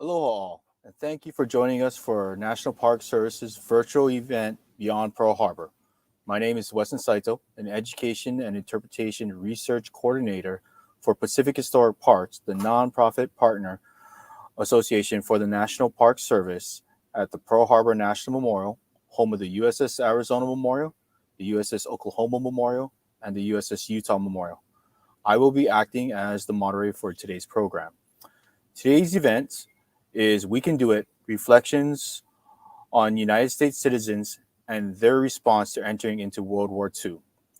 Aloha all, and thank you for joining us for National Park Service's virtual event Beyond Pearl Harbor. My name is Weston Saito, an Education and Interpretation Research Coordinator for Pacific Historic Parks, the nonprofit partner association for the National Park Service at the Pearl Harbor National Memorial, home of the USS Arizona Memorial, the USS Oklahoma Memorial, and the USS Utah Memorial. I will be acting as the moderator for today's program. Today's event is We Can Do It Reflections on United States Citizens and Their Response to Entering into World War II.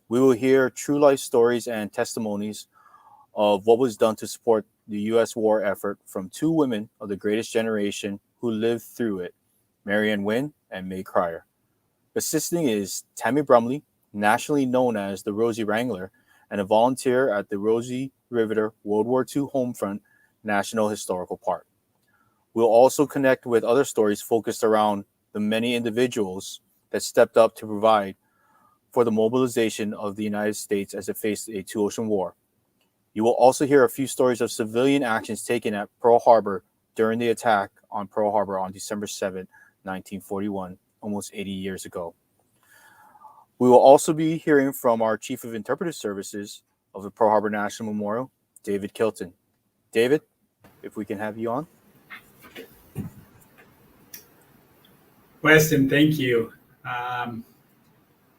We will hear true life stories and testimonies of what was done to support the U.S. war effort from two women of the greatest generation who lived through it, Marian Nguyen and May Krier. Assisting is Tammy Brumley, nationally known as the Rosie Wrangler, and a volunteer at the Rosie the Riveter World War II Homefront National Historical Park. We'll also connect with other stories focused around the many individuals that stepped up to provide for the mobilization of the United States as it faced a two-ocean war. You will also hear a few stories of civilian actions taken at Pearl Harbor during the attack on Pearl Harbor on December 7, 1941, almost 80 years ago. We will also be hearing from our Chief of Interpretive Services of the Pearl Harbor National Memorial, David Kilton. David, if we can have you on. Weston, thank you.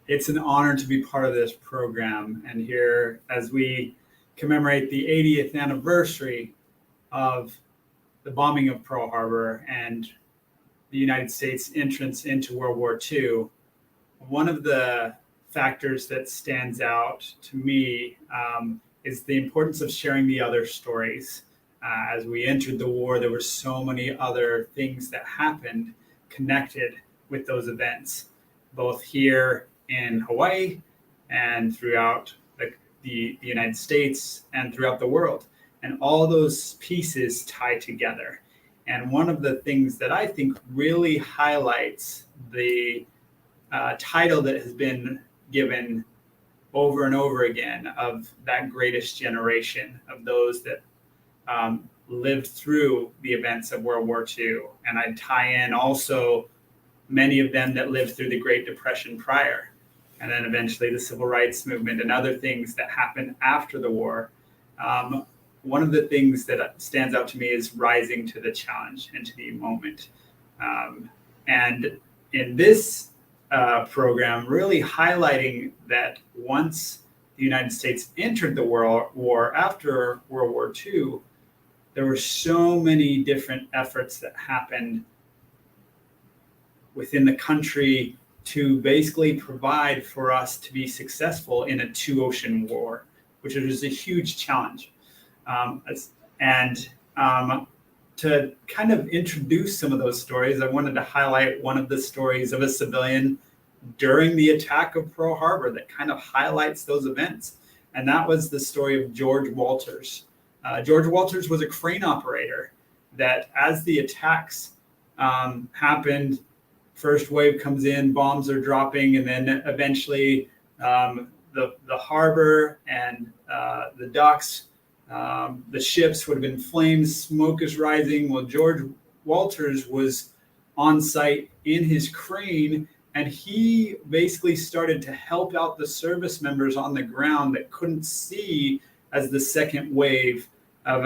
It's an honor to be part of this program and here as we commemorate the 80th anniversary of the bombing of Pearl Harbor and the United States entrance into World War II. One of the factors that stands out to me is the importance of sharing the other stories. As we entered the war, there were so many other things that happened connected with those events, both here in Hawaii and throughout the United States and throughout the world. And all those pieces tie together. And one of the things that I think really highlights the title that has been given over and over again of that greatest generation of those that lived through the events of World War II. And I tie in also many of them that lived through the Great Depression prior, and then eventually the Civil Rights Movement and other things that happened after the war. One of the things that stands out to me is rising to the challenge and to the moment. And in this program, really highlighting that once the United States entered the war after World War II, there were so many different efforts that happened within the country to basically provide for us to be successful in a two-ocean war, which is a huge challenge. To kind of introduce some of those stories, I wanted to highlight one of the stories of a civilian during the attack of Pearl Harbor that kind of highlights those events. And that was the story of George Walters. George Walters was a crane operator that as the attacks happened, first wave comes in, bombs are dropping, and then eventually the harbor and the docks, the ships would have been flames, smoke is rising. Well, George Walters was on site in his crane, and he basically started to help out the service members on the ground that couldn't see as the second wave of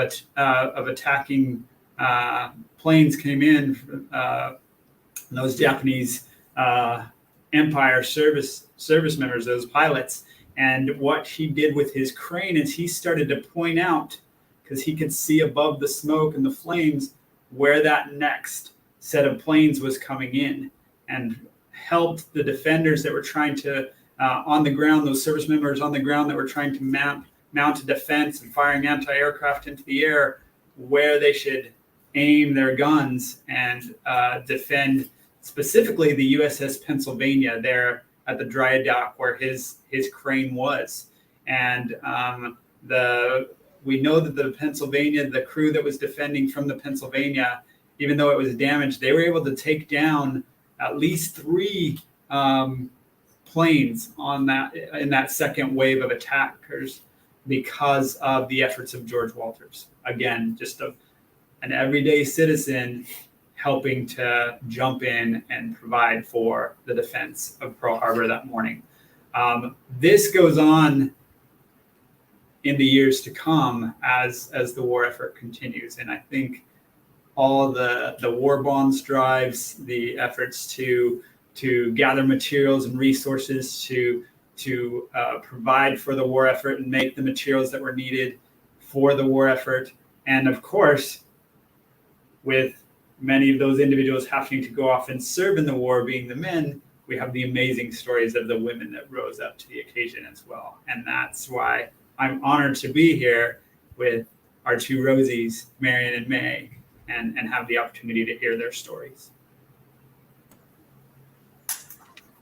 attacking planes came in. Those Japanese Empire service members, those pilots. And what he did with his crane is he started to point out, because he could see above the smoke and the flames, where that next set of planes was coming in, and helped the defenders that were trying to, on the ground, those service members on the ground that were trying to mount a defense and firing anti-aircraft into the air, where they should aim their guns and defend specifically the USS Pennsylvania there at the dry dock where his crane was. And we know that the Pennsylvania, the crew that was defending from the Pennsylvania, even though it was damaged, they were able to take down at least 3 planes in that second wave of attackers because of the efforts of George Walters. Again, just an everyday citizen helping to jump in and provide for the defense of Pearl Harbor that morning. This goes on in the years to come as the war effort continues. And I think all the war bonds drives, the efforts to gather materials and resources to provide for the war effort and make the materials that were needed for the war effort. And of course, with many of those individuals having to go off and serve in the war, being the men, we have the amazing stories of the women that rose up to the occasion as well. And that's why I'm honored to be here with our two Rosies, Marian and May, and have the opportunity to hear their stories.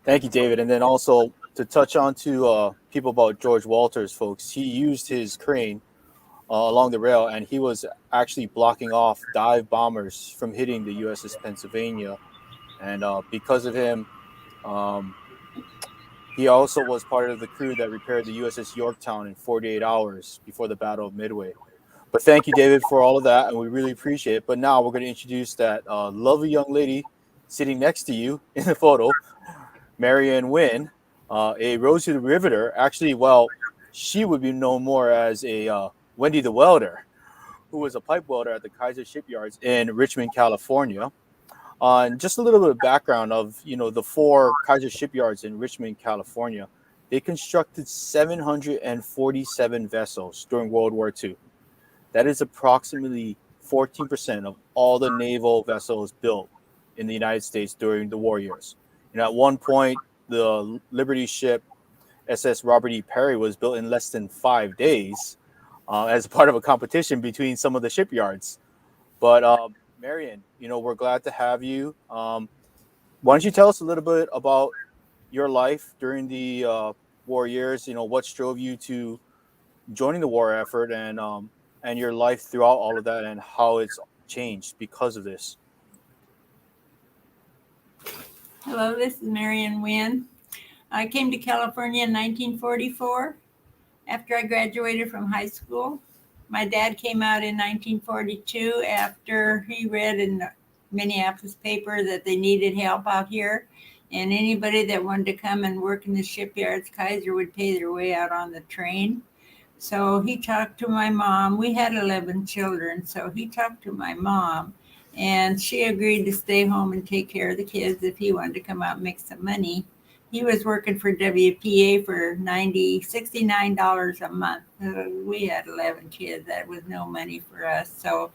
Thank you, David. And then also to touch on to people about George Walters, folks, he used his crane along the rail, and he was actually blocking off dive bombers from hitting the USS Pennsylvania. And because of him, he also was part of the crew that repaired the USS Yorktown in 48 hours before the Battle of Midway. But thank you, David, for all of that, and we really appreciate it. But now we're going to introduce that lovely young lady sitting next to you in the photo, Marvin Nguyen, a Rosie the Riveter. Actually, well, she would be known more as a Wendy the Welder, who was a pipe welder at the Kaiser Shipyards in Richmond, California. And just a little bit of background of, the 4 Kaiser Shipyards in Richmond, California. They constructed 747 vessels during World War II. That is approximately 14% of all the naval vessels built in the United States during the war years. And at one point, the Liberty ship SS Robert E. Peary was built in less than 5 days as part of a competition between some of the shipyards. But Marian, we're glad to have you. Why don't you tell us a little bit about your life during the war years? What drove you to joining the war effort, and your life throughout all of that, and how it's changed because of this. Hello, this is Marian Nguyen. I came to California in 1944 after I graduated from high school. My dad came out in 1942 after he read in the Minneapolis paper that they needed help out here. And anybody that wanted to come and work in the shipyards, Kaiser would pay their way out on the train. So he talked to my mom. We had 11 children. So he talked to my mom, and she agreed to stay home and take care of the kids if he wanted to come out and make some money. He was working for WPA for $69 a month. We had 11 kids. That was no money for us. So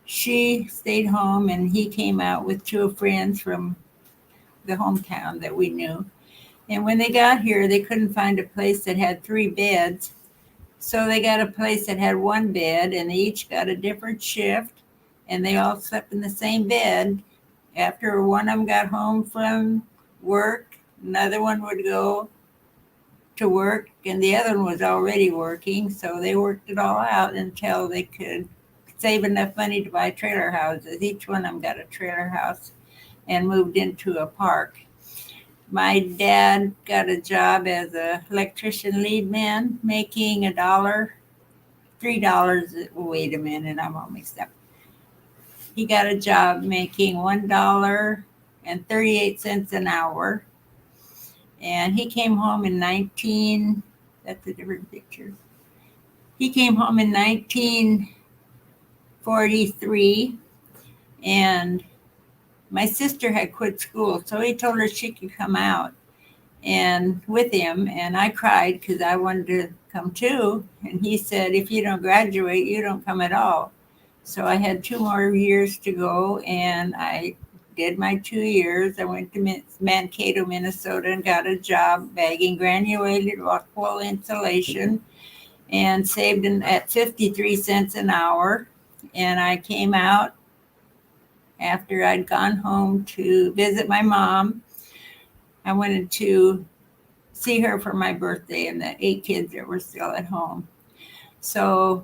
she stayed home, and he came out with 2 friends from the hometown that we knew. And when they got here, they couldn't find a place that had 3 beds. So they got a place that had 1 bed, and they each got a different shift, and they all slept in the same bed. After one of them got home from work, another one would go to work, and the other one was already working. So they worked it all out until they could save enough money to buy trailer houses. Each one of them got a trailer house and moved into a park. My dad got a job as an electrician lead man, making $3. Wait a minute, I'm all mixed up. He got a job making $1.38 an hour. And he came home in that's a different picture. He came home in 1943, and my sister had quit school, so he told her she could come out and with him, and I cried because I wanted to come too. And he said, if you don't graduate, you don't come at all. So I had 2 more years to go, and I did my 2 years. I went to Mankato, Minnesota, and got a job bagging granulated rock wool insulation, and saved at 53 cents an hour. And I came out after I'd gone home to visit my mom. I wanted to see her for my birthday and the 8 kids that were still at home. So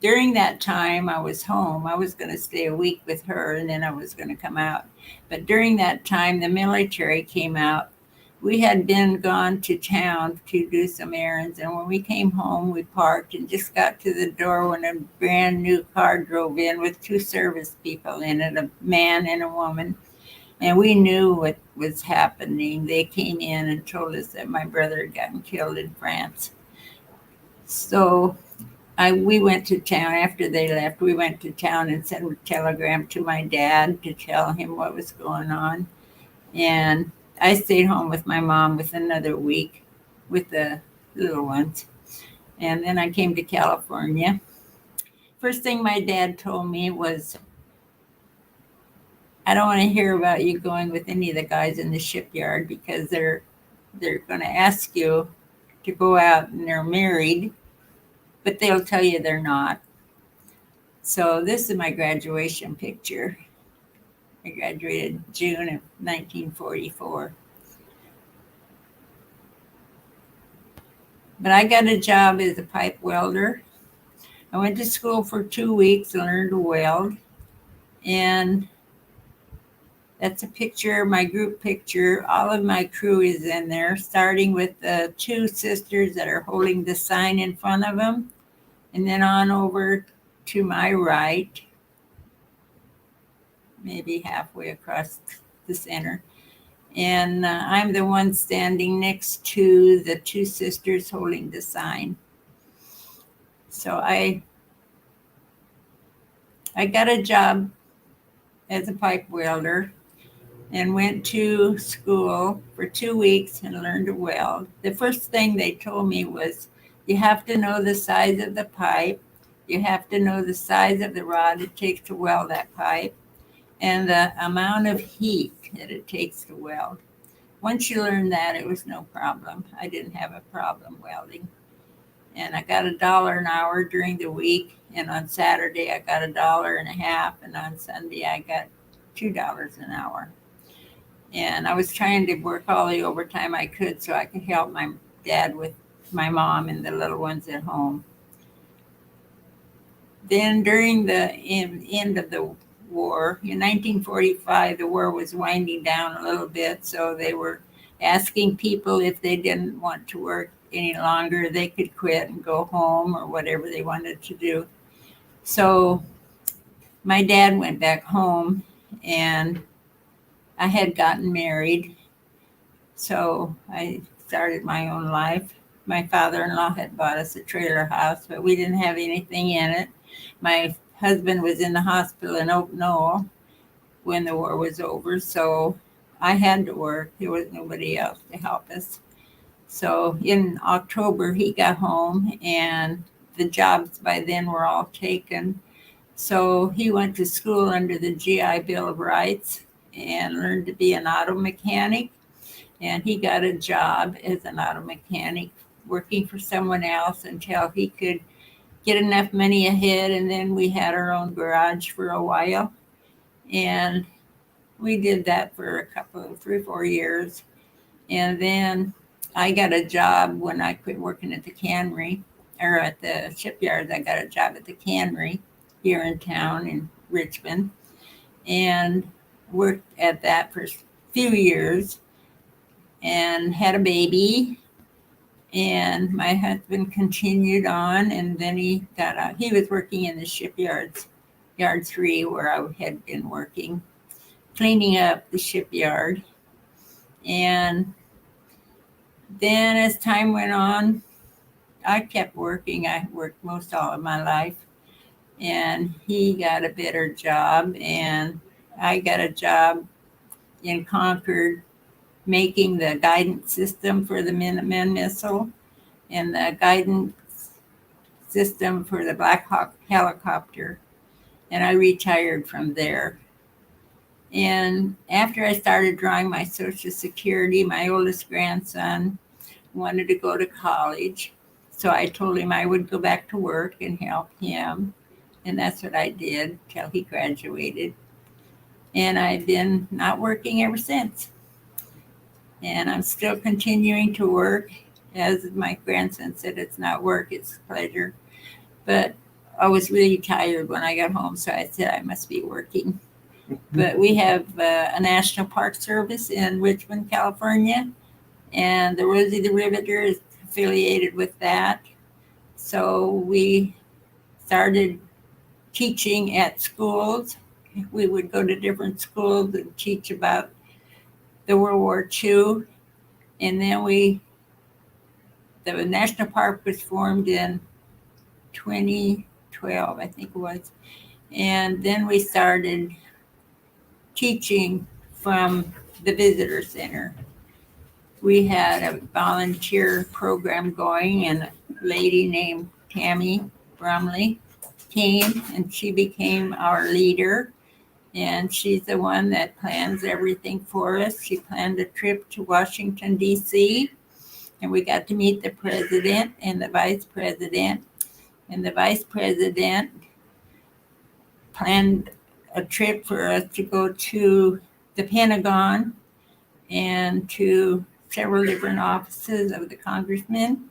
during that time I was home. I was going to stay a week with her, and then I was going to come out. But during that time, the military came out we had been gone to town to do some errands, and when we came home, we parked and just got to the door when a brand new car drove in with two service people in it, a man and a woman. And we knew what was happening. They came in and told us that my brother had gotten killed in France. So we went to town after they left. We went to town and sent a telegram to my dad to tell him what was going on. And I stayed home with my mom with another week with the little ones. And then I came to California. First thing my dad told me was, I don't want to hear about you going with any of the guys in the shipyard because they're going to ask you to go out and they're married, but they'll tell you they're not. So this is my graduation picture. I graduated June of 1944. But I got a job as a pipe welder. I went to school for 2 weeks and learned to weld. And that's a picture, my group picture. All of my crew is in there, starting with the two sisters that are holding the sign in front of them, and then on over to my right, maybe halfway across the center. And I'm the one standing next to the two sisters holding the sign. So I got a job as a pipe welder and went to school for 2 weeks and learned to weld. The first thing they told me was, you have to know the size of the pipe, you have to know the size of the rod it takes to weld that pipe, and the amount of heat that it takes to weld. Once you learn that, it was no problem. I didn't have a problem welding. And I got $1 an hour during the week, and on Saturday I got $1.50, and on Sunday I got $2 an hour. And I was trying to work all the overtime I could so I could help my dad with my mom and the little ones at home. Then during the end of the war, in 1945, the war was winding down a little bit, so they were asking people if they didn't want to work any longer, they could quit and go home or whatever they wanted to do. So my dad went back home, and I had gotten married, so I started my own life. My father-in-law had bought us a trailer house, but we didn't have anything in it. My husband was in the hospital in Oak Knoll when the war was over, so I had to work. There was nobody else to help us. So in October, he got home, and the jobs by then were all taken. So he went to school under the GI Bill of Rights and learned to be an auto mechanic. And he got a job as an auto mechanic working for someone else until he could get enough money ahead. And then we had our own garage for a while. And we did that for 3 or 4 years. And then I got a job when I quit working at the cannery, or at the shipyard. I got a job at the cannery here in town in Richmond, and worked at that for a few years and had a baby. And my husband continued on, and then he got out. He was working in the shipyards, Yard 3, where I had been working, cleaning up the shipyard. And then as time went on, I kept working. I worked most all of my life. And he got a better job, and I got a job in Concord making the guidance system for the Minuteman missile and the guidance system for the Black Hawk helicopter. And I retired from there. And after I started drawing my Social Security, my oldest grandson wanted to go to college. So I told him I would go back to work and help him. And that's what I did till he graduated. And I've been not working ever since. And I'm still continuing to work. As my grandson said, it's not work, it's pleasure. But I was really tired when I got home, so I said I must be working. But we have a National Park Service in Richmond, California. and the Rosie the Riveter is affiliated with that. So we started teaching at schools. We would go to different schools and teach about the World War II. And then the national park was formed in 2012, I think it was. And then we started teaching from the visitor center. We had a volunteer program going, and a lady named Tammy Brumley came, and she became our leader. And she's the one that plans everything for us. She planned a trip to Washington, D.C., and we got to meet the president and the vice president. And the vice president planned a trip for us to go to the Pentagon and to several different offices of the congressman.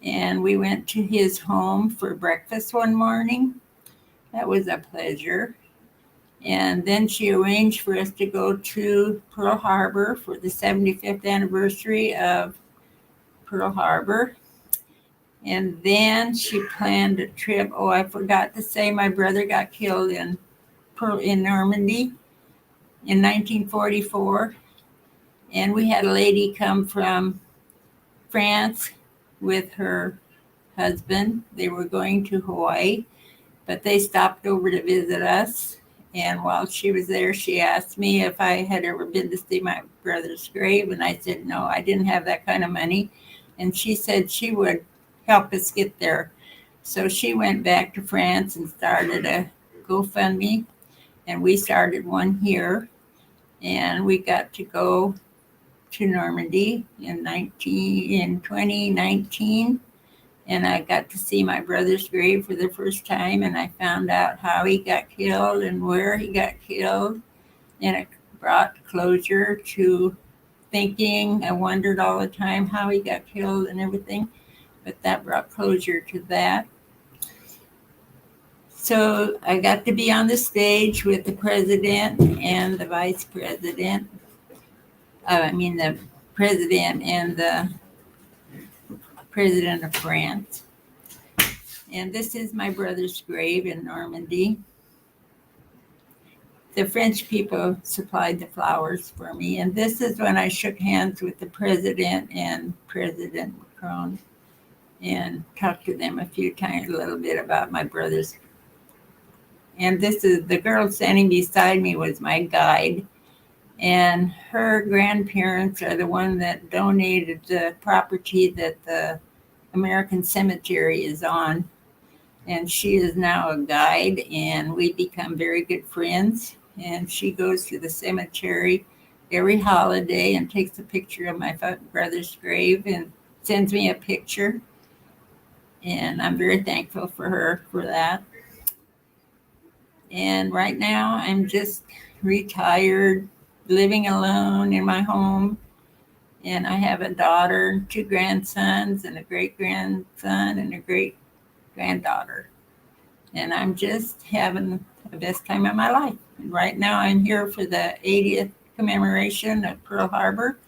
And we went to his home for breakfast one morning. That was a pleasure. And then she arranged for us to go to Pearl Harbor for the 75th anniversary of Pearl Harbor. And then she planned a trip. Oh, I forgot to say my brother got killed in Normandy in 1944. And we had a lady come from France with her husband. They were going to Hawaii, but they stopped over to visit us. And while she was there, she asked me if I had ever been to see my brother's grave. And I said, no, I didn't have that kind of money. And she said she would help us get there. So she went back to France and started a GoFundMe. And we started one here. And we got to go to Normandy in 2019. And I got to see my brother's grave for the first time, and I found out how he got killed and where he got killed. And it brought closure to thinking. I wondered all the time how he got killed and everything, but that brought closure to that. So I got to be on the stage with the president and the vice president. The president and the president of France. And this is my brother's grave in Normandy. The French people supplied the flowers for me. And this is when I shook hands with the president and President Macron and talked to them a few times, a little bit about my brother's. And this is the girl standing beside me was my guide. And her grandparents are the one that donated the property that the American Cemetery is on. And she is now a guide, and we become very good friends. And she goes to the cemetery every holiday and takes a picture of my brother's grave and sends me a picture. And I'm very thankful for her for that. And right now I'm just retired, living alone in my home. And I have a daughter, 2 grandsons, and a great-grandson, and a great-granddaughter. And I'm just having the best time of my life. And right now I'm here for the 80th commemoration of Pearl Harbor.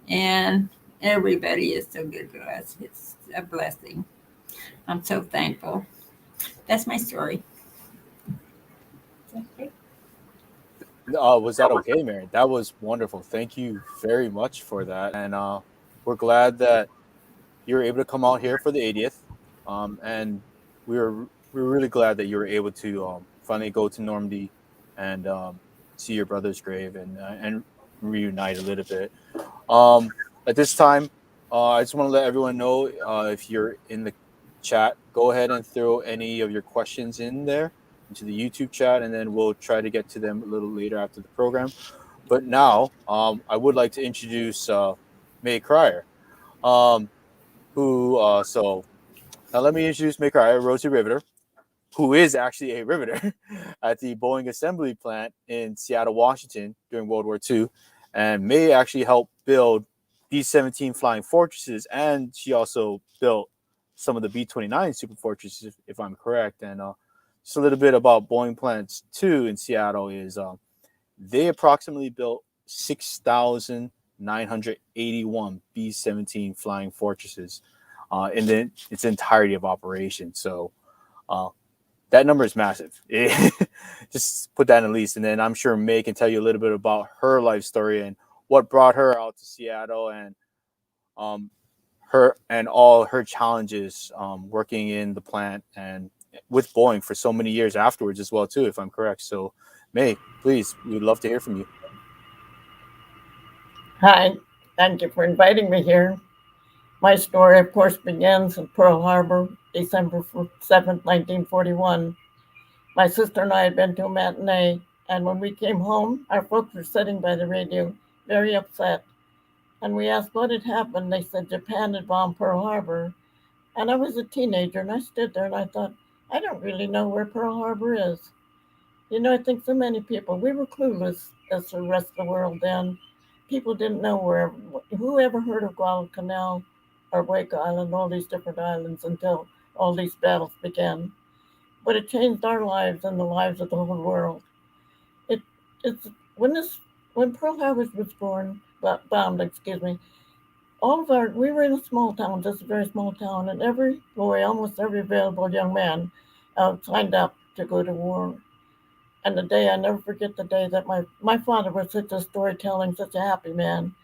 And everybody is so good to us. It's a blessing. I'm so thankful. That's my story. Okay. Was that okay, Marian? That was wonderful. Thank you very much for that. And we're glad that you were able to come out here for the 80th. And we're really glad that you were able to finally go to Normandy and see your brother's grave and reunite a little bit. At this time, I just want to let everyone know if you're in the chat, go ahead and throw any of your questions in there into the YouTube chat, and then we'll try to get to them a little later after the program. But now, I would like to introduce May Krier, so now let me introduce May Krier, Rosie Riveter, who is actually a riveter at the Boeing assembly plant in Seattle, Washington during World War II, and May actually helped build B-17 flying fortresses, and she also built some of the B-29 super fortresses, if I'm correct. And just a little bit about Boeing plants 2 in Seattle is they approximately built 6,000 981 B-17 flying fortresses in its entirety of operation. So that number is massive. Just put that in the least. And then I'm sure May can tell you a little bit about her life story and what brought her out to Seattle, and her and all her challenges working in the plant and with Boeing for so many years afterwards as well too, if I'm correct. So May, please, we'd love to hear from you. Hi, thank you for inviting me here. My story, of course, begins in Pearl Harbor, December 7th, 1941. My sister and I had been to a matinee, and when we came home, our folks were sitting by the radio, very upset. And we asked what had happened. They said Japan had bombed Pearl Harbor. And I was a teenager, and I stood there and I thought, I don't really know where Pearl Harbor is. I think so many people, we were clueless as the rest of the world then. People didn't know who ever heard of Guadalcanal or Wake Island, all these different islands until all these battles began. But it changed our lives and the lives of the whole world. It, it's when Pearl Harbor was bombed, excuse me, we were in a small town, just a very small town, and every boy, almost every available young man, signed up to go to war. And I never forget the day that my father was such a storytelling, such a happy man.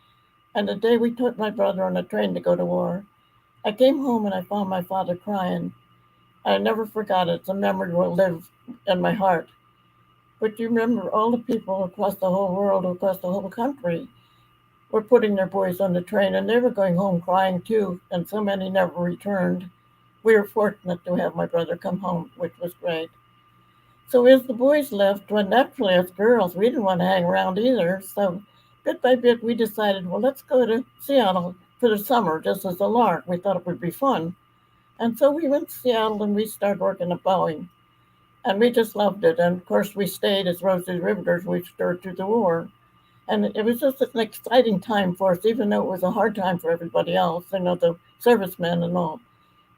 And the day we took my brother on a train to go to war, I came home and I found my father crying. I never forgot it. It's a memory will live in my heart. But you remember all the people across the whole world, across the whole country, were putting their boys on the train, and they were going home crying too, and so many never returned. We were fortunate to have my brother come home, which was great. So as the boys left, well, naturally as girls, we didn't want to hang around either. So bit by bit, we decided, well, let's go to Seattle for the summer, just as a lark. We thought it would be fun. And so we went to Seattle and we started working at Boeing. And we just loved it. And of course, we stayed as Rosie the Riveters. We stirred through the war. And it was just an exciting time for us, even though it was a hard time for everybody else, the servicemen and all.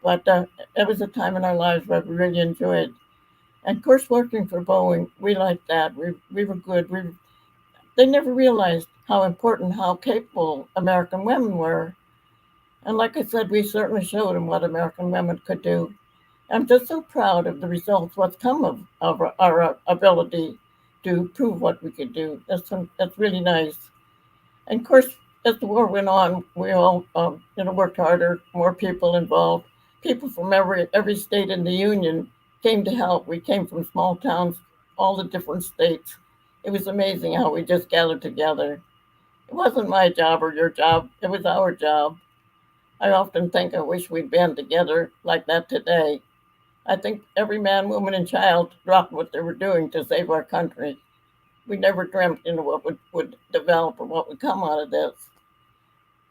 But it was a time in our lives where we really enjoyed. And of course, working for Boeing, we liked that. We were good. They never realized how important, how capable American women were. And like I said, we certainly showed them what American women could do. I'm just so proud of the results, what's come of our ability to prove what we could do. That's really nice. And of course, as the war went on, we all worked harder, more people involved. People from every state in the Union came to help. We came from small towns, all the different states. It was amazing how we just gathered together. It wasn't my job or your job, it was our job. I often think I wish we'd been together like that today. I think every man, woman, and child dropped what they were doing to save our country. We never dreamt what would develop or what would come out of this.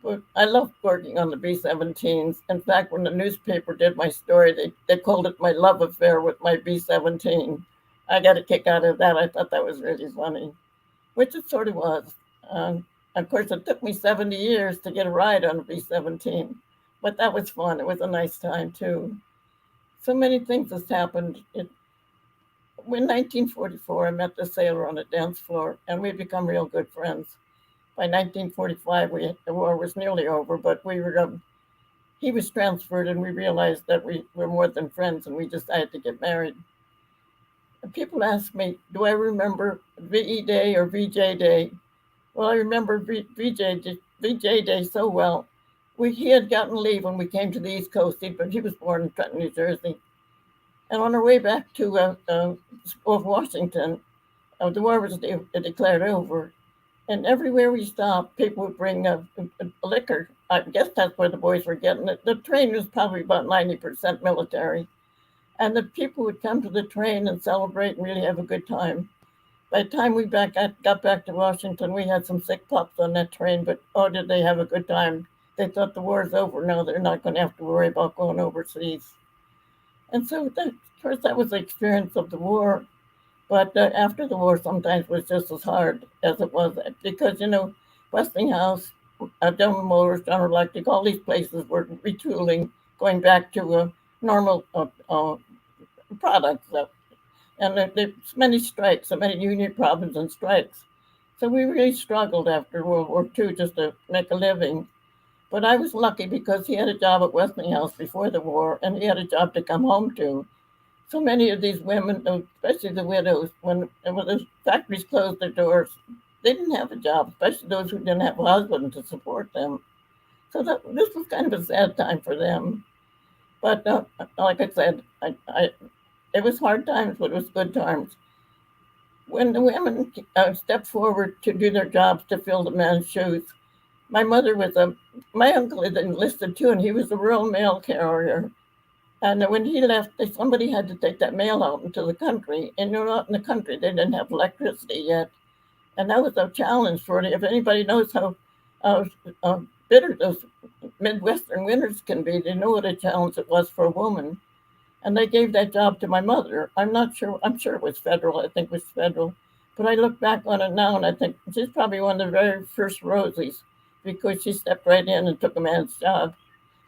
But I loved working on the B-17s. In fact, when the newspaper did my story, they called it my love affair with my B-17. I got a kick out of that. I thought that was really funny, which it sort of was. Of course, it took me 70 years to get a ride on a B-17, but that was fun. It was a nice time, too. So many things has happened. In 1944, I met the sailor on the dance floor, and we'd become real good friends. By 1945, the war was nearly over, but he was transferred, and we realized that we were more than friends, and we decided to get married. And people ask me, do I remember VE Day or VJ Day? Well, I remember VJ Day so well. He had gotten leave when we came to the East Coast, but he was born in Trenton, New Jersey. And on our way back to Washington, the war was declared over. And everywhere we stopped, people would bring liquor. I guess that's where the boys were getting it. The train was probably about 90% military. And the people would come to the train and celebrate and really have a good time. By the time we got back to Washington, we had some sick pups on that train, but oh, did they have a good time. They thought the war's over. No, they're not going to have to worry about going overseas. And so, of course, that was the experience of the war. But after the war, sometimes was just as hard as it was because, Westinghouse, General Motors, General Electric, all these places were retooling, going back to normal products. And there's many strikes, so many union problems and strikes. So we really struggled after World War II just to make a living. But I was lucky because he had a job at Westinghouse before the war, and he had a job to come home to. So many of these women, especially the widows, when the factories closed their doors, they didn't have a job, especially those who didn't have a husband to support them. So this was kind of a sad time for them. But like I said, it was hard times, but it was good times. When the women stepped forward to do their jobs to fill the men's shoes, my mother was my uncle had enlisted too, and he was a rural mail carrier. And when he left, somebody had to take that mail out into the country. And you're not in the country, they didn't have electricity yet. And that was a challenge for it. If anybody knows how uh, bitter those Midwestern winters can be, they know what a challenge it was for a woman. And they gave that job to my mother. I'm not sure, I'm sure it was federal. I think it was federal. But I look back on it now and I think she's probably one of the very first Rosies because she stepped right in and took a man's job.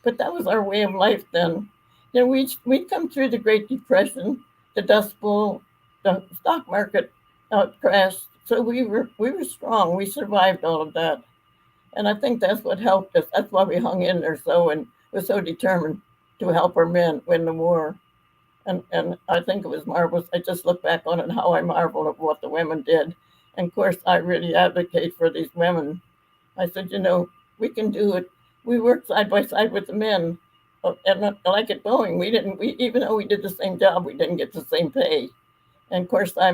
But that was our way of life then. You know, we'd come through the Great Depression, the Dust Bowl, the stock market crashed. So we were strong. We survived all of that, and I think that's what helped us. That's why we hung in there so and was so determined to help our men win the war. And I think it was marvelous. I just look back on it and how I marvel at what the women did. And of course, I really advocate for these women. I said, we can do it. We worked side by side with the men. And like at Boeing, we even though we did the same job, we didn't get the same pay. And of course, I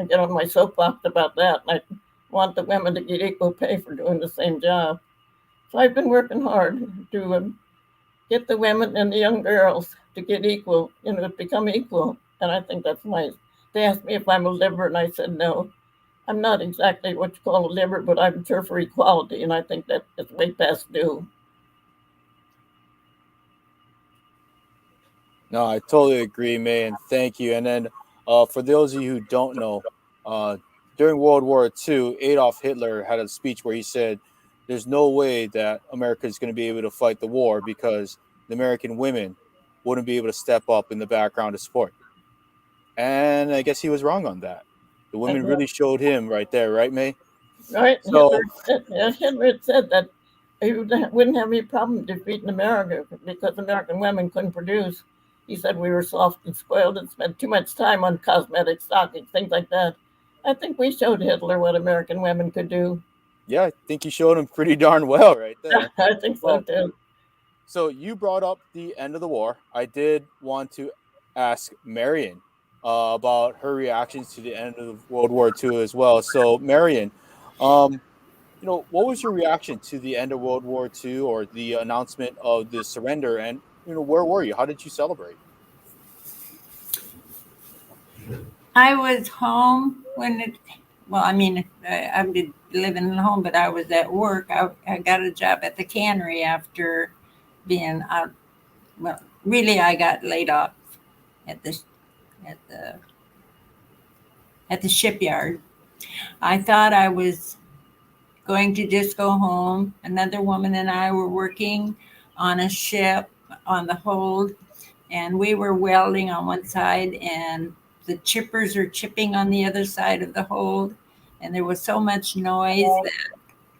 get on my soapbox about that. And I want the women to get equal pay for doing the same job. So I've been working hard to get the women and the young girls to get equal, to become equal. And I think that's nice. They asked me if I'm a liberal, and I said no. I'm not exactly what you call a liberal, but I'm sure for equality, and I think that it's way past due. No, I totally agree, May, and thank you. And then for those of you who don't know, uh, during World War II, Adolf Hitler had a speech where he said, "There's no way that America is going to be able to fight the war because the American women wouldn't be able to step up in the background to support." And I guess he was wrong on that. The women really showed him right there, right, May? Right? So Hitler had said that he wouldn't have any problem defeating America because American women couldn't produce. He said we were soft and spoiled and spent too much time on cosmetic stockings, things like that. I think we showed Hitler what American women could do. yeah, I think you showed him pretty darn well right there. I think so Well, too. so you brought up the end of the war. I did want to ask Marian about her reactions to the end of World War II as well. So Marian, um, what was your reaction to the end of World War II or the announcement of the surrender? And where were you? How did you celebrate? I was home when I've been living at home, but I was at work. I got a job at the cannery after being out. Well, really, I got laid off at the at the at the shipyard. I thought I was going to just go home. Another woman and I were working on a ship on the hold, and we were welding on one side, and the chippers are chipping on the other side of the hold. And there was so much noise that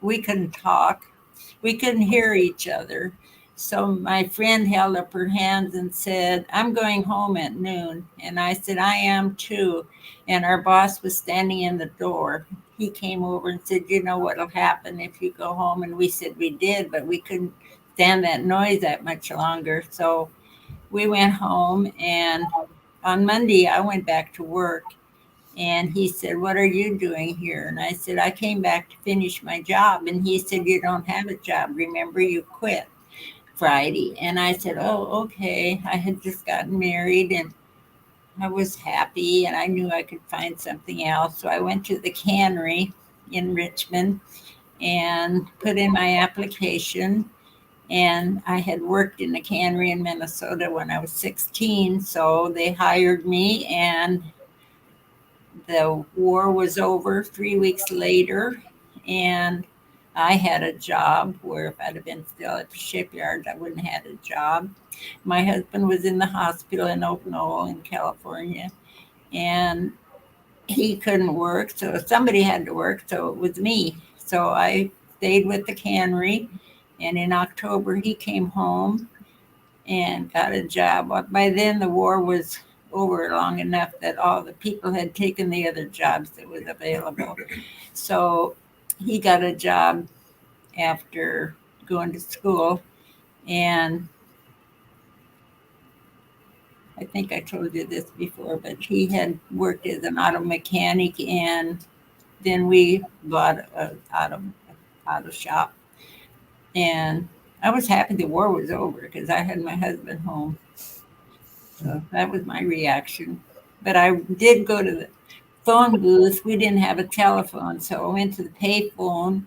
we couldn't talk. We couldn't hear each other. So my friend held up her hands and said, "I'm going home at noon." And I said, "I am too." And our boss was standing in the door. He came over and said, "You know what'll happen if you go home?" And we said we did, but we couldn't stand that noise that much longer. So we went home, and on Monday I went back to work. And he said, "What are you doing here?" And I said, "I came back to finish my job." And he said, "You don't have a job. Remember, you quit Friday." And I said, "Oh, okay." I had just gotten married and I was happy and I knew I could find something else. So I went to the cannery in Richmond and put in my application. And I had worked in the cannery in Minnesota when I was 16. So they hired me, and the war was over 3 weeks later. And I had a job where if I'd have been still at the shipyard, I wouldn't have had a job. My husband was in the hospital in Oak Knoll in California. And he couldn't work, so somebody had to work, so it was me. So I stayed with the cannery, and in October he came home and got a job. By then the war was over long enough that all the people had taken the other jobs that was available. So he got a job after going to school, and I think I told you this before, but he had worked as an auto mechanic, and then we bought an auto shop. And I was happy the war was over because I had my husband home. So that was my reaction. But I did go to the phone booth. We didn't have a telephone, so I went to the pay phone,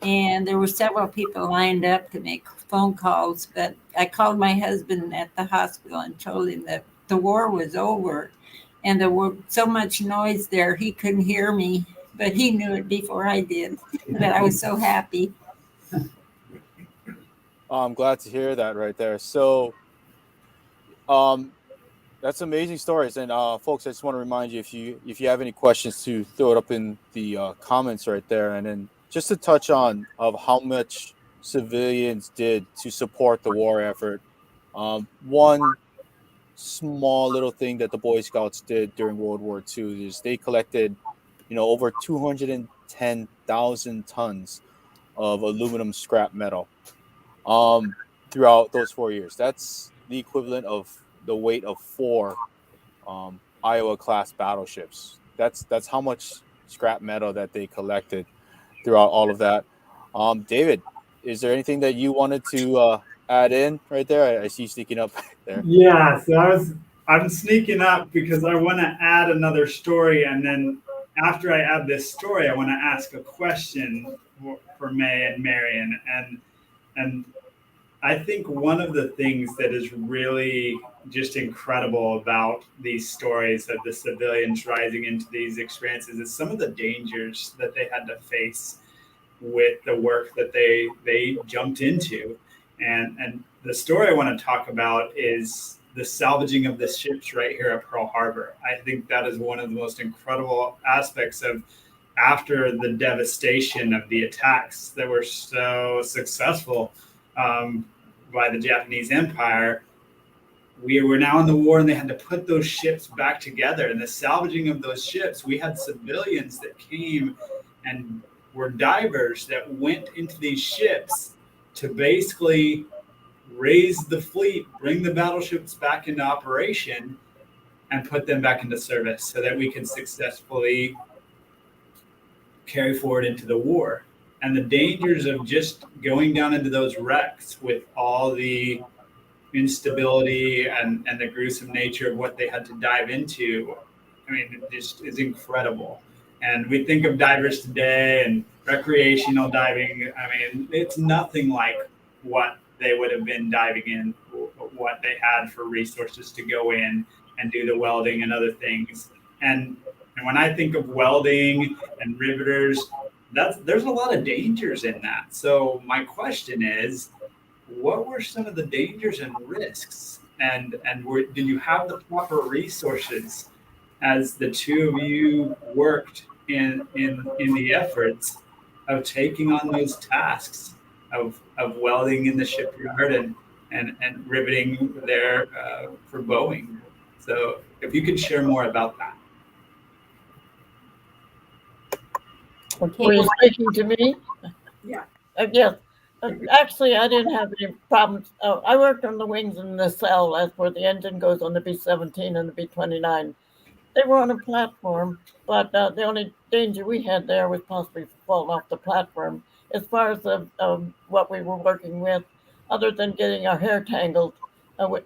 and there were several people lined up to make phone calls. But I called my husband at the hospital and told him that the war was over, and there was so much noise there he couldn't hear me. But he knew it before I did. But I was so happy. I'm glad to hear that right there. So, that's amazing stories. And folks, I just want to remind you, if you have any questions, to throw it up in the comments right there. And then just to touch on of how much civilians did to support the war effort. One small little thing that the Boy Scouts did during World War II is they collected, over 210,000 tons of aluminum scrap metal throughout those 4 years. That's the equivalent of the weight of four Iowa class battleships. That's how much scrap metal that they collected throughout all of that. David, is there anything that you wanted to add in right there? I see you sneaking up there. Yeah, so I'm sneaking up because I want to add another story, and then after I add this story, I want to ask a question for May and Marian, and I think one of the things that is really just incredible about these stories of the civilians rising into these experiences is some of the dangers that they had to face with the work that they jumped into. And the story I want to talk about is the salvaging of the ships right here at Pearl Harbor. I think that is one of the most incredible aspects of after the devastation of the attacks that were so successful by the Japanese Empire. We were now in the war, and they had to put those ships back together. And the salvaging of those ships, we had civilians that came and were divers that went into these ships to basically raise the fleet, bring the battleships back into operation, and put them back into service so that we could successfully carry forward into the war. And the dangers of just going down into those wrecks with all the instability and the gruesome nature of what they had to dive into, I mean, it just is incredible. And we think of divers today and recreational diving. I mean, it's nothing like what they would have been diving in, what they had for resources to go in and do the welding and other things. And when I think of welding and riveters, there's a lot of dangers in that. So my question is, what were some of the dangers and risks? And did you have the proper resources as the two of you worked in the efforts of taking on those tasks of welding in the shipyard and riveting there for Boeing? So if you could share more about that. Okay. Were you speaking to me? Yeah. Yes. Actually, I didn't have any problems. I worked on the wings in the cell. That's where the engine goes on the B-17 and the B-29. They were on a platform, but the only danger we had there was possibly falling off the platform. As far as what we were working with, other than getting our hair tangled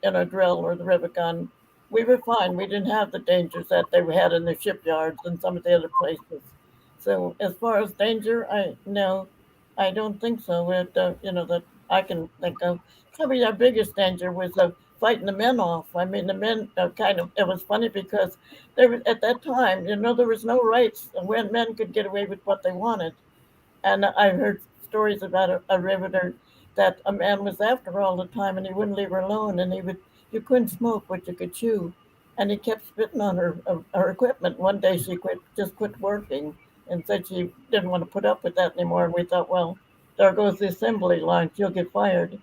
in a drill or the rivet gun, we were fine. We didn't have the dangers that they had in the shipyards and some of the other places. So as far as danger, I don't think so. That I can think of. Probably our biggest danger was fighting the men off. I mean, the men it was funny because there was, at that time, there was no rights when men could get away with what they wanted. And I heard stories about a riveter that a man was after all the time, and he wouldn't leave her alone, and you couldn't smoke, but you could chew. and he kept spitting on her equipment. One day she quit working, and said she didn't want to put up with that anymore. And we thought, well, there goes the assembly line; she'll get fired.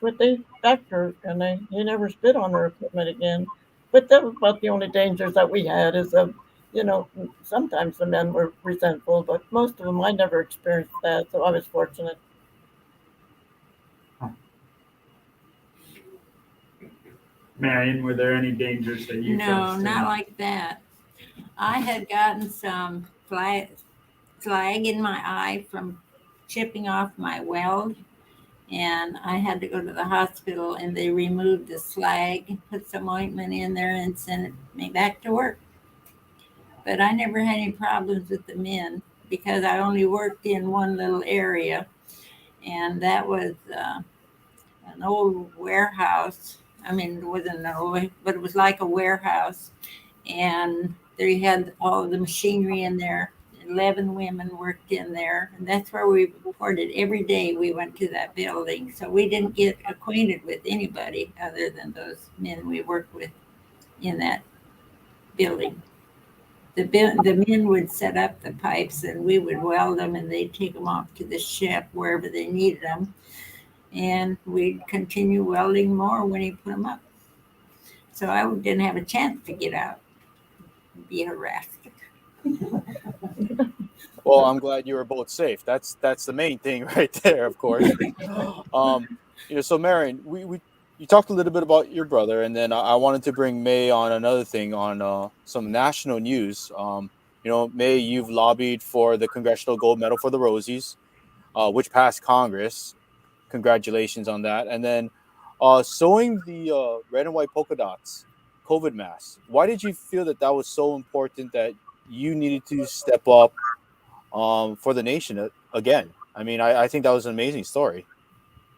But they backed her, and he never spit on her equipment again. But that was about the only dangers that we had. Is sometimes the men were resentful, but most of them I never experienced that, so I was fortunate. Marian, were there any dangers that you No, faced? not like that. I had gotten some slag in my eye from chipping off my weld, and I had to go to the hospital, and they removed the slag, put some ointment in there, and sent me back to work. But I never had any problems with the men because I only worked in one little area, and that was an old warehouse. I mean, it wasn't an old, but it was like a warehouse, and they had all of the machinery in there. 11 women worked in there, and that's where we reported every day we went to that building. So we didn't get acquainted with anybody other than those men we worked with in that building. The men would set up the pipes, and we would weld them, and they'd take them off to the ship wherever they needed them, and we'd continue welding more when he put them up. So I didn't have a chance to get out and be harassed. Well, I'm glad you were both safe. That's the main thing right there, of course. So Marian, we you talked a little bit about your brother, and then I wanted to bring May on another thing on some national news. May, you've lobbied for the Congressional Gold Medal for the Rosies, which passed Congress. Congratulations on that. And then sewing the red and white polka dots COVID mask. Why did you feel that was so important that you needed to step up for the nation again? I mean, I think that was an amazing story.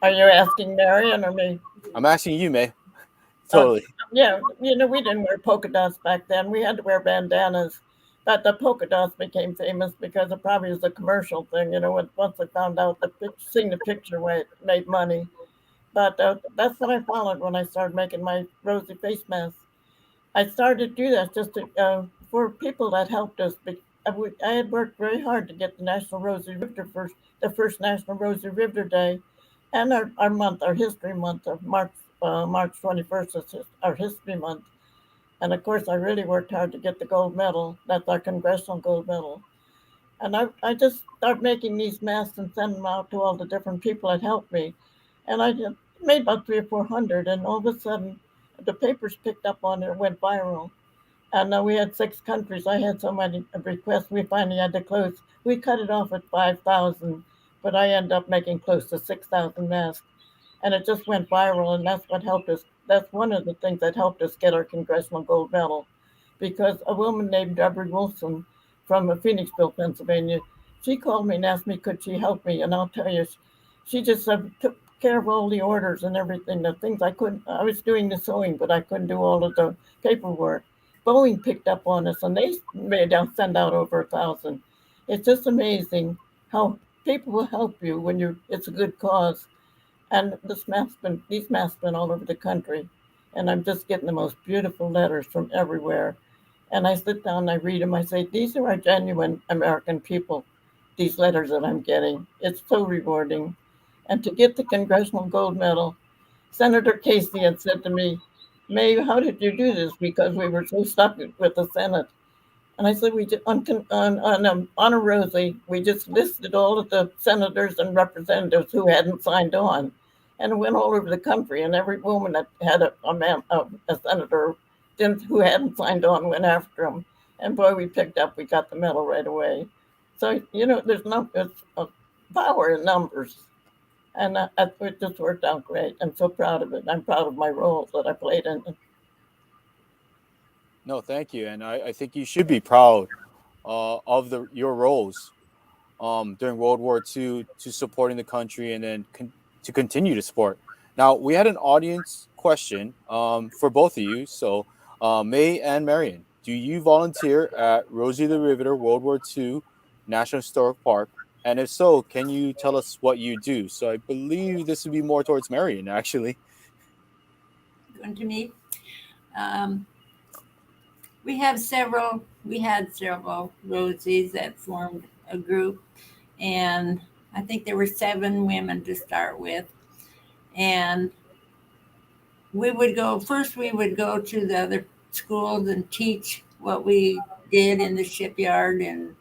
Are you asking Marian or me? I'm asking you, May. Totally. Yeah, we didn't wear polka dots back then. We had to wear bandanas. But the polka dots became famous because it probably was a commercial thing, once I found out seeing the picture where it made money. But that's what I followed when I started making my Rosie face masks. I started to do that just for people that helped us. I had worked very hard to get the National Rosie Riveter the first National Rosie Riveter Day, and our month, our History Month of March 21st is our History Month. And of course, I really worked hard to get the gold medal. That's our congressional gold medal. And I just started making these masks and sending them out to all the different people that helped me. And I just made about 300 or 400. And all of a sudden, the papers picked up on it and went viral. And we had 6 countries. I had so many requests, we finally had to close. We cut it off at 5,000, but I ended up making close to 6,000 masks. And it just went viral, and that's what helped us. That's one of the things that helped us get our congressional gold medal, because a woman named Deborah Wilson from Phoenixville, Pennsylvania, she called me and asked me could she help me, and I'll tell you, she just took care of all the orders and everything. The things I couldn't, I was doing the sewing, but I couldn't do all of the paperwork. Boeing picked up on us, and they made out send out over 1,000. It's just amazing how people will help you when it's a good cause. And these masks been all over the country, and I'm just getting the most beautiful letters from everywhere. And I sit down and I read them. I say, these are our genuine American people, these letters that I'm getting. It's so rewarding. And to get the Congressional Gold Medal, Senator Casey had said to me, May, how did you do this? Because we were so stuck with the Senate. And I said, we just, on a Rosie, we just listed all of the senators and representatives who hadn't signed on. And it went all over the country. And every woman that had a senator who hadn't signed on went after him. And boy, we got the medal right away. So, there's power in numbers. And it just worked out great. I'm so proud of it. I'm proud of my roles that I played in it. No, thank you. And I think you should be proud of your roles during World War II to supporting the country and then to continue to support. Now, we had an audience question for both of you. So, May and Marian, do you volunteer at Rosie the Riveter World War II National Historic Park? And if so, can you tell us what you do? So I believe this would be more towards Marian, actually. Going to me. We had several Rosies that formed a group, and I think there were 7 women to start with. And we would go to the other schools and teach what we did in the shipyard and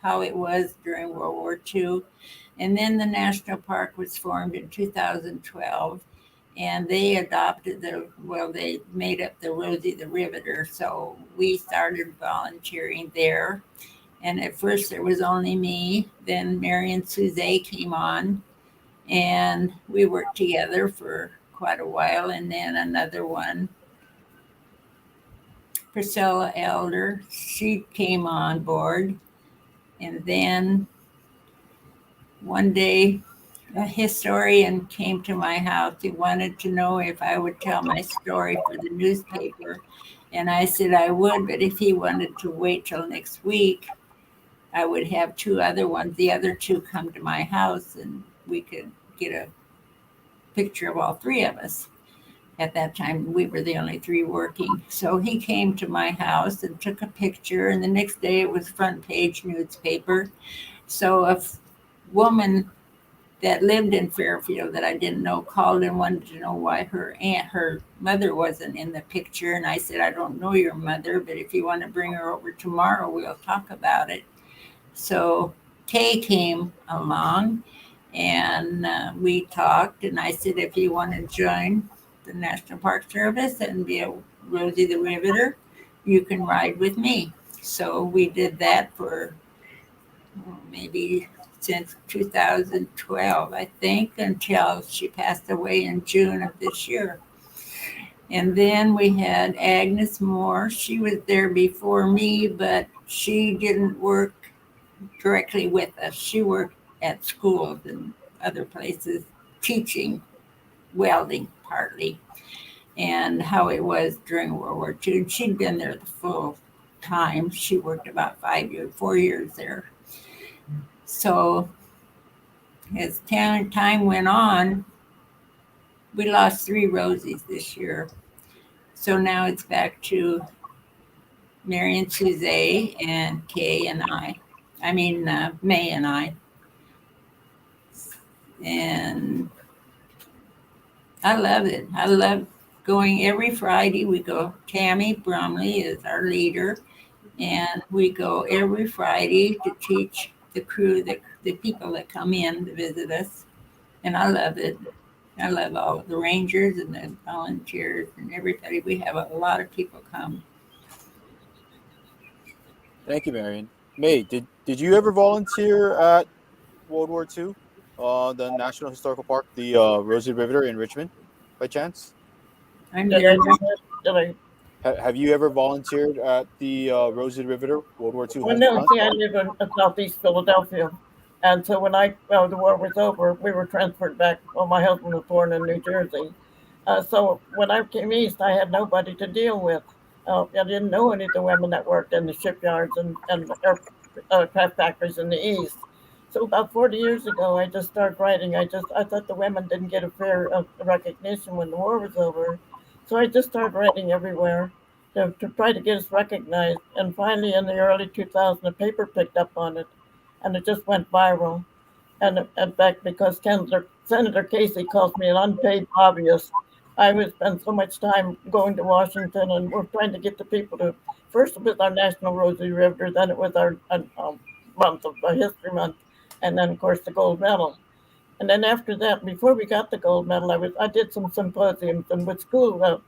how it was during World War II. And then the national park was formed in 2012, and they they made up the Rosie the Riveter. So we started volunteering there. And at first there was only me. Then Marian came on, and we worked together for quite a while. And then another one, Priscilla Elder, she came on board. And then one day, a historian came to my house. He wanted to know if I would tell my story for the newspaper. And I said I would, but if he wanted to wait till next week, I would have 2 other ones, the other 2 come to my house, and we could get a picture of all 3 of us. At that time, we were the only 3 working. So he came to my house and took a picture, and the next day it was front page newspaper. So a woman that lived in Fairfield that I didn't know called and wanted to know why her mother wasn't in the picture. And I said, I don't know your mother, but if you want to bring her over tomorrow, we'll talk about it. So Kay came along, and we talked, and I said, if you want to join the National Park Service and be a Rosie the Riveter, you can ride with me. So we did that for maybe since 2012, I think, until she passed away in June of this year. And then we had Agnes Moore. She was there before me, but she didn't work directly with us. She worked at schools and other places teaching welding partly, and how it was during World War II. And she'd been there the full time. She worked about 4 years there. So as time went on, we lost 3 Rosies this year. So now it's back to Marian, Suzanne, and Kay and I. I mean, May and I. And I love it. I love going every Friday. We go, Tammy Bromley is our leader, and we go every Friday to teach the crew, the people that come in to visit us. And I love it. I love all of the rangers and the volunteers and everybody. We have a lot of people come. Thank you, Marian. May, did you ever volunteer at World War II, the National Historical Park, the Rosie Riveter in Richmond, by chance? I'm Did there. Have you ever volunteered at the Rosie Riveter World War II Well, home no, front? see, I live in southeast Philadelphia. And so when the war was over, we were transferred back. Well, my husband was born in New Jersey. So when I came east, I had nobody to deal with. I didn't know any of the women that worked in the shipyards and aircraft factories in the east. So about 40 years ago, I just started writing. I thought the women didn't get a fair recognition when the war was over. So I just started writing everywhere to try to get us recognized. And finally, in the early 2000s, the paper picked up on it, and it just went viral. And in fact, because Senator Casey calls me an unpaid lobbyist, I would spend so much time going to Washington, and we're trying to get the people to. First, it was our National Rosie Riveter, then it was our month of History Month, and then of course the gold medal. And then after that, before we got the gold medal, I did some symposiums, and with school,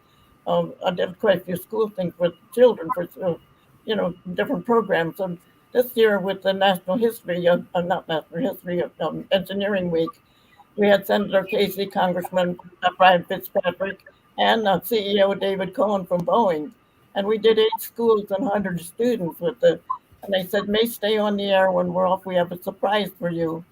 I did quite a few school things with children for different programs. And this year with the National History, not National History, Engineering Week, we had Senator Casey, Congressman Brian Fitzpatrick, and CEO David Cohen from Boeing. And we did 8 schools and 100 students and they said, May, stay on the air when we're off. We have a surprise for you.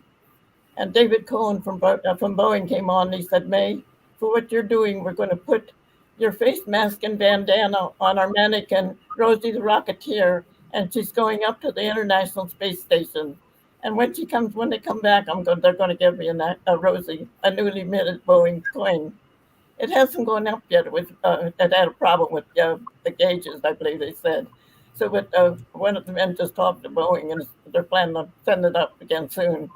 And David Cohen from Boeing came on and he said, May, for what you're doing, we're going to put your face mask and bandana on our mannequin, Rosie the Rocketeer, and she's going up to the International Space Station. And when they come back, they're going to give me a Rosie, a newly minted Boeing coin. It hasn't gone up yet. It had a problem with the gauges, I believe they said. So one of the men just talked to Boeing, and they're planning on sending it up again soon.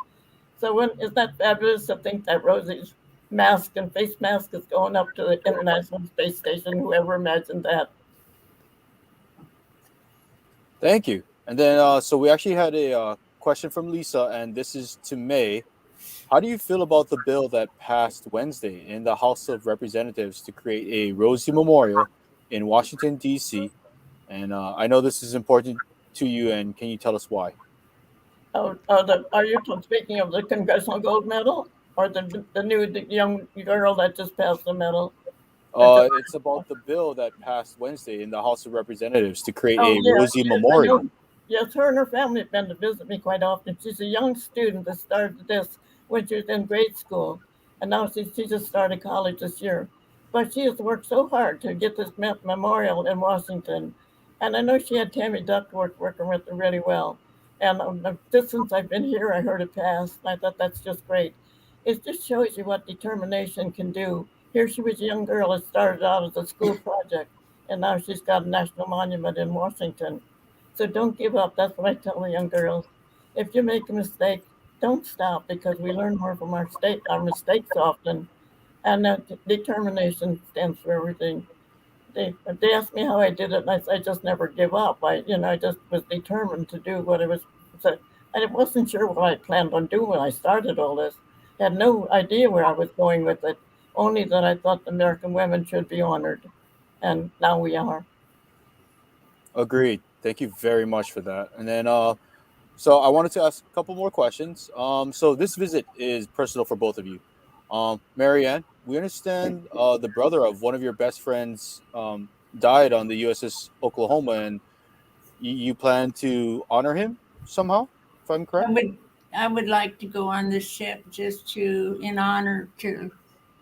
So isn't that fabulous to think that Rosie's mask and face mask is going up to the International Space Station? Whoever imagined that? Thank you. And then, so we actually had a question from Lisa, and this is to May. How do you feel about the bill that passed Wednesday in the House of Representatives to create a Rosie Memorial in Washington, D.C.? And I know this is important to you, and can you tell us why? Are you speaking of the Congressional Gold Medal or the young girl that just passed the medal? It's about the bill that passed Wednesday in the House of Representatives to create Oh, a yeah, Rosie yes, I Memorial. know. Yes, her and her family have been to visit me quite often. She's a young student that started this when she was in grade school, and now she just started college this year. But she has worked so hard to get this memorial in Washington, and I know she had Tammy Duckworth working with her really well. And just since I've been here, I heard it pass, and I thought that's just great. It just shows you what determination can do. Here she was a young girl that started out as a school project, and now she's got a national monument in Washington. So don't give up. That's what I tell the young girls. If you make a mistake, don't stop because we learn more from our mistakes often, and determination stands for everything. They asked me how I did it, and I just never give up. I just was determined to do what it was. So, I wasn't sure what I planned on doing when I started all this. Had no idea where I was going with it. Only that I thought American women should be honored, and now we are. Agreed. Thank you very much for that. And then, so I wanted to ask a couple more questions. So this visit is personal for both of you. Marianne, we understand the brother of one of your best friends died on the USS Oklahoma, and you plan to honor him somehow, if I'm I correct. would I would like to go on the ship just to in honor to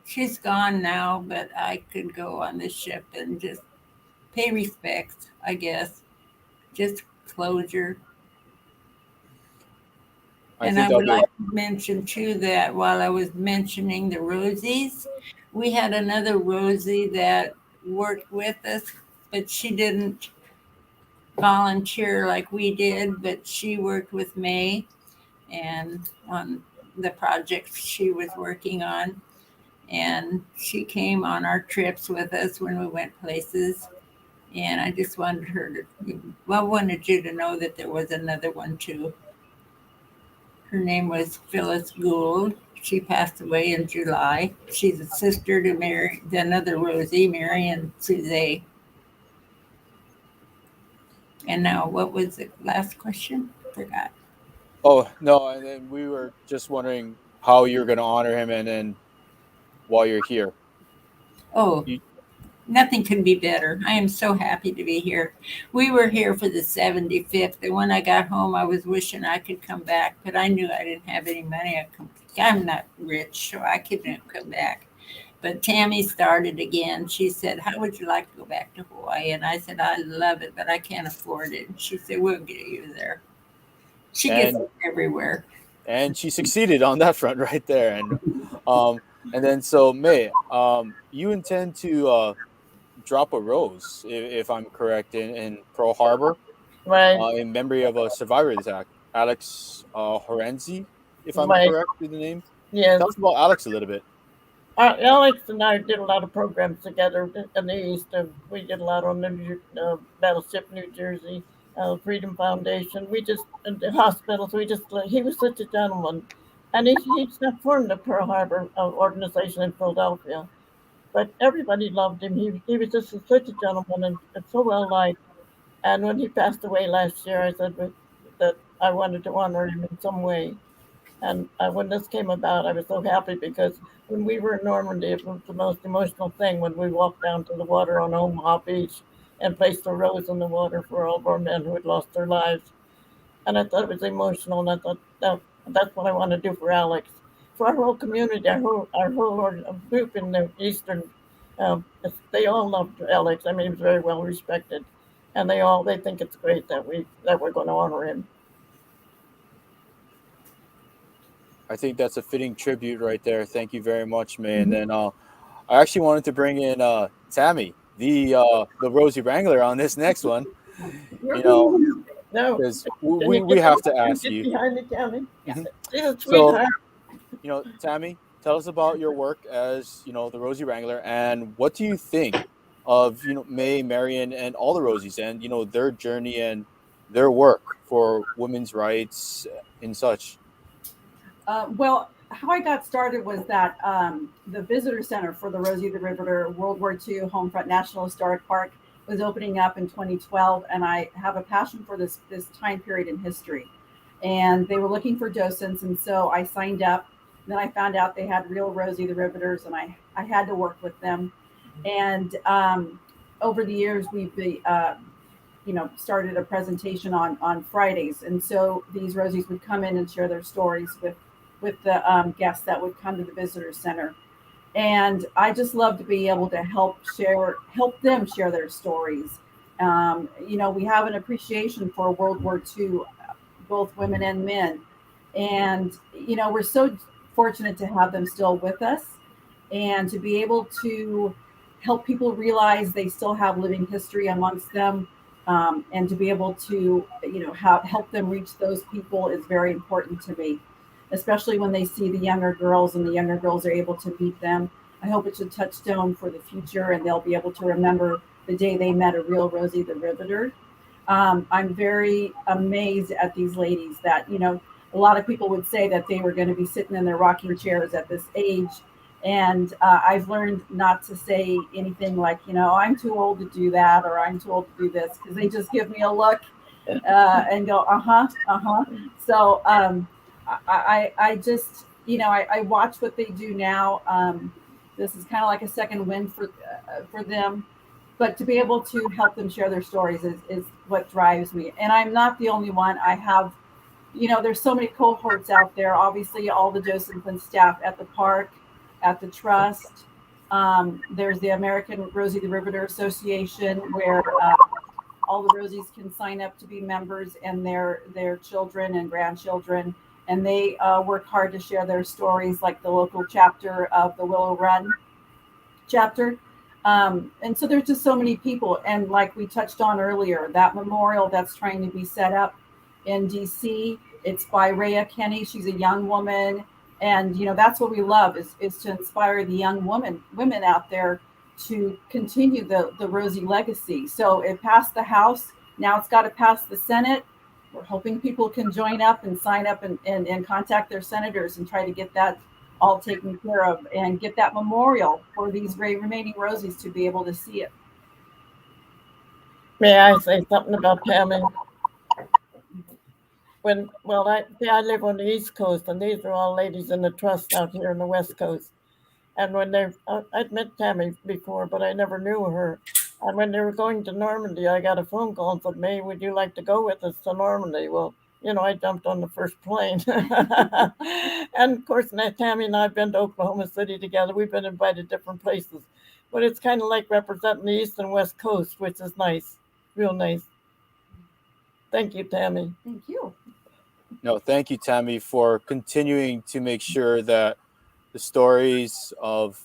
she's gone now, but I could go on the ship and just pay respects, I guess. Just closure. I And think I that'll would be like to mention too that while I was mentioning the Rosies, we had another Rosie that worked with us, but she didn't volunteer like we did, but she worked with May and on the project she was working on. And she came on our trips with us when we went places. And I just wanted her to, well, I wanted you to know that there was another one too. Her name was Phyllis Gould. She passed away in July. She's a sister to Mary, the another Rosie, Marian Suze. And now, what was the last question? Forgot. Oh no, and then we were just wondering how you're going to honor him, and then while you're here, Oh, you, nothing can be better. I am so happy to be here. We were here for the 75th, and when I got home, I was wishing I could come back, but I knew I didn't have any money. I'm not rich, so I couldn't come back. But Tammy started again. She said, "How would you like to go back to Hawaii?" And I said, "I love it, but I can't afford it." And she said, "We'll get you there." She gets and us everywhere. and she succeeded on that front right there. Um, and then so May, you intend to drop a rose, if I'm correct, in Pearl Harbor, Right, in memory of a survivor attack, Alex Horenzi, if I'm right. correct with the name. Yes. Tell us about Alex a little bit. Alex and I did a lot of programs together in the East. We did a lot on the Battleship New Jersey, Freedom Foundation. We just, the hospitals, he was such a gentleman. And he's not formed the Pearl Harbor organization in Philadelphia, but everybody loved him. He was just such a gentleman and so well liked. And when he passed away last year, I said that I wanted to honor him in some way. And when this came about, I was so happy because when we were in Normandy, it was the most emotional thing when we walked down to the water on Omaha Beach and placed a rose in the water for all of our men who had lost their lives. And I thought it was emotional, and I thought that's what I want to do for Alex, for our whole community, our whole group in the Eastern. They all loved Alex. I mean, he was very well respected, and they think it's great that we're going to honor him. I think that's a fitting tribute right there. Thank you very much, May. And Mhm. then I actually wanted to bring in Tammy, the Rosie Wrangler, on this next one. You know, No. because Can you we get have to can you ask get you. behind me, Tammy? Mhm. She's a So, sweetheart. Tammy, tell us about your work as, the Rosie Wrangler, and what do you think of, May, Marian, and all the Rosies, and, their journey and their work for women's rights and such. Well, how I got started was that the visitor center for the Rosie the Riveter World War II Homefront National Historic Park was opening up in 2012, and I have a passion for this time period in history. And they were looking for docents, and so I signed up. Then I found out they had real Rosie the Riveters, and I had to work with them. And over the years, we've started a presentation on Fridays, and so these Rosies would come in and share their stories with the guests that would come to the visitor center. And I just love to be able to help them share their stories. We have an appreciation for World War II, both women and men. And, we're so fortunate to have them still with us and to be able to help people realize they still have living history amongst them. And to be able to, help them reach those people is very important to me, especially when they see the younger girls and the younger girls are able to meet them. I hope it's a touchstone for the future and they'll be able to remember the day they met a real Rosie the Riveter. I'm very amazed at these ladies that, a lot of people would say that they were going to be sitting in their rocking chairs at this age. And I've learned not to say anything like, I'm too old to do that, or I'm too old to do this, because they just give me a look and go, uh-huh. So I just, I watch what they do now. This is kind of like a second win for them. But to be able to help them share their stories is what drives me. And I'm not the only one. I have, there's so many cohorts out there. Obviously, all the docents and staff at the park, at the trust. There's the American Rosie the Riveter Association, where all the Rosies can sign up to be members, and their children and grandchildren. And they work hard to share their stories, like the local chapter of the Willow Run chapter. And so there's just so many people. And like we touched on earlier, that memorial that's trying to be set up in DC, it's by Rhea Kenny. She's a young woman. And, that's what we love is to inspire the young women out there to continue the Rosie legacy. So it passed the House. Now it's got to pass the Senate. We're hoping people can join up and sign up and contact their senators and try to get that all taken care of and get that memorial for these remaining Rosies to be able to see it. May I say something about Tammy? I live on the East Coast, and these are all ladies in the trust out here on the West Coast. And when I'd met Tammy before, but I never knew her. And when they were going to Normandy, I got a phone call and said, May, would you like to go with us to Normandy? Well, I jumped on the first plane. And of course, Tammy and I have been to Oklahoma City together. We've been invited to different places. But it's kind of like representing the East and West Coast, which is nice, real nice. Thank you, Tammy. Thank you. No, thank you, Tammy, for continuing to make sure that the stories of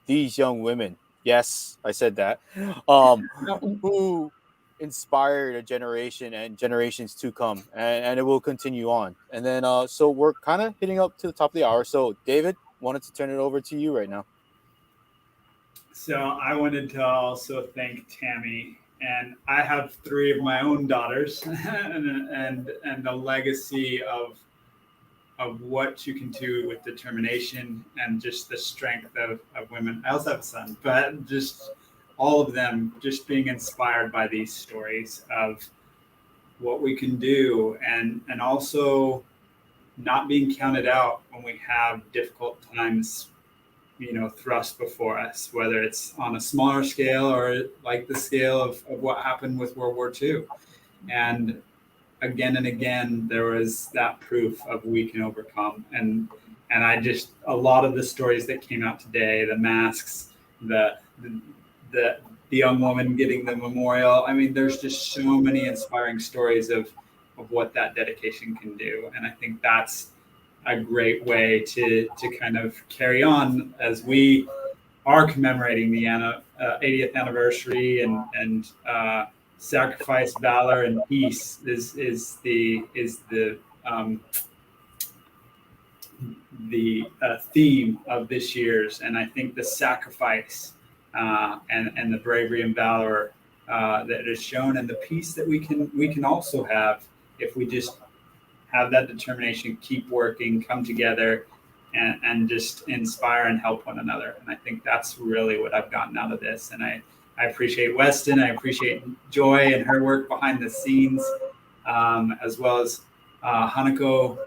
these young women, yes, I said that, who inspired a generation and generations to come, and it will continue on. And then, so we're kind of hitting up to the top of the hour. So, David, wanted to turn it over to you right now. So I wanted to also thank Tammy, and I have 3 of my own daughters, and a legacy of what you can do with determination and just the strength of women. I also have a son, but just all of them just being inspired by these stories of what we can do, and also not being counted out when we have difficult times, thrust before us, whether it's on a smaller scale or like the scale of what happened with World War II. And again, there was that proof of we can overcome. And I just, a lot of the stories that came out today, the masks, the young woman getting the memorial. I mean, there's just so many inspiring stories of what that dedication can do. And I think that's a great way to kind of carry on as we are commemorating the 80th anniversary and sacrifice, valor, and peace is the theme of this year's, and I think the sacrifice and the bravery and valor that is shown, and the peace that we can also have if we just have that determination, keep working, come together, and just inspire and help one another. And I think that's really what I've gotten out of this. And I appreciate Weston. I appreciate Joy and her work behind the scenes, as well as Hanako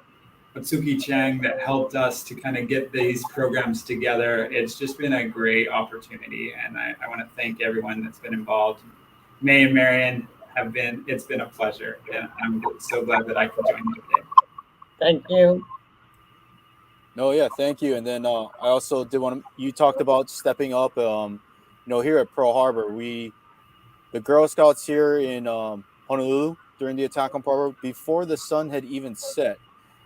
Otsuki Chang that helped us to kind of get these programs together. It's just been a great opportunity, and I want to thank everyone that's been involved. May and Marian it's been a pleasure, and I'm so glad that I could join you today. Thank you. No, yeah, thank you. And then I also did want to, you talked about stepping up, here at Pearl Harbor, the Girl Scouts here in Honolulu during the attack on Pearl Harbor, before the sun had even set,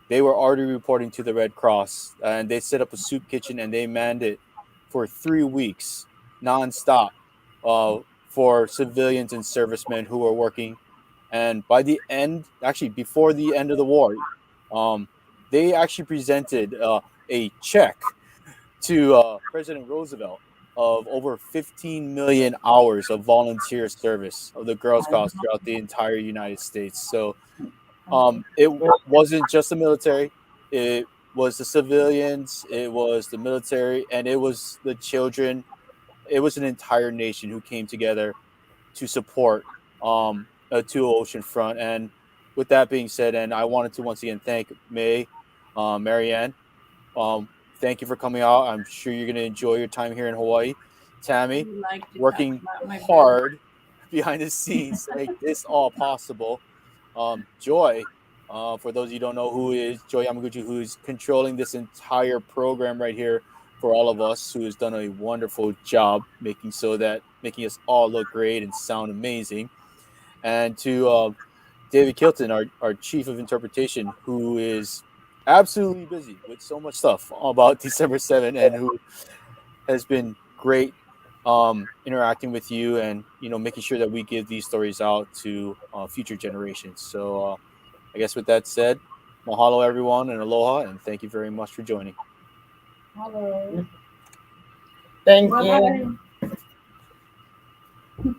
they were already reporting to the Red Cross, and they set up a soup kitchen, and they manned it for 3 weeks nonstop for civilians and servicemen who were working. And by the end, actually before the end of the war, they actually presented a check to President Roosevelt of over 15 million hours of volunteer service of the Girl Scouts throughout the entire United States. So it wasn't just the military, it was the civilians, it was the military, and it was the children. It was an entire nation who came together to support a two ocean front. And with that being said, and I wanted to once again thank Marianne. Thank you for coming out. I'm sure you're going to enjoy your time here in Hawaii. Tammy, working hard behind the scenes to make this all possible. Joy, for those of you who don't know who is Joy Yamaguchi, who is controlling this entire program right here for all of us, who has done a wonderful job making us all look great and sound amazing. And to David Kilton, our chief of interpretation, who is absolutely busy with so much stuff about December 7th, and who has been great interacting with you and making sure that we give these stories out to future generations. So I guess with that said, mahalo everyone, and aloha, and thank you very much for joining. Hello. Thank you.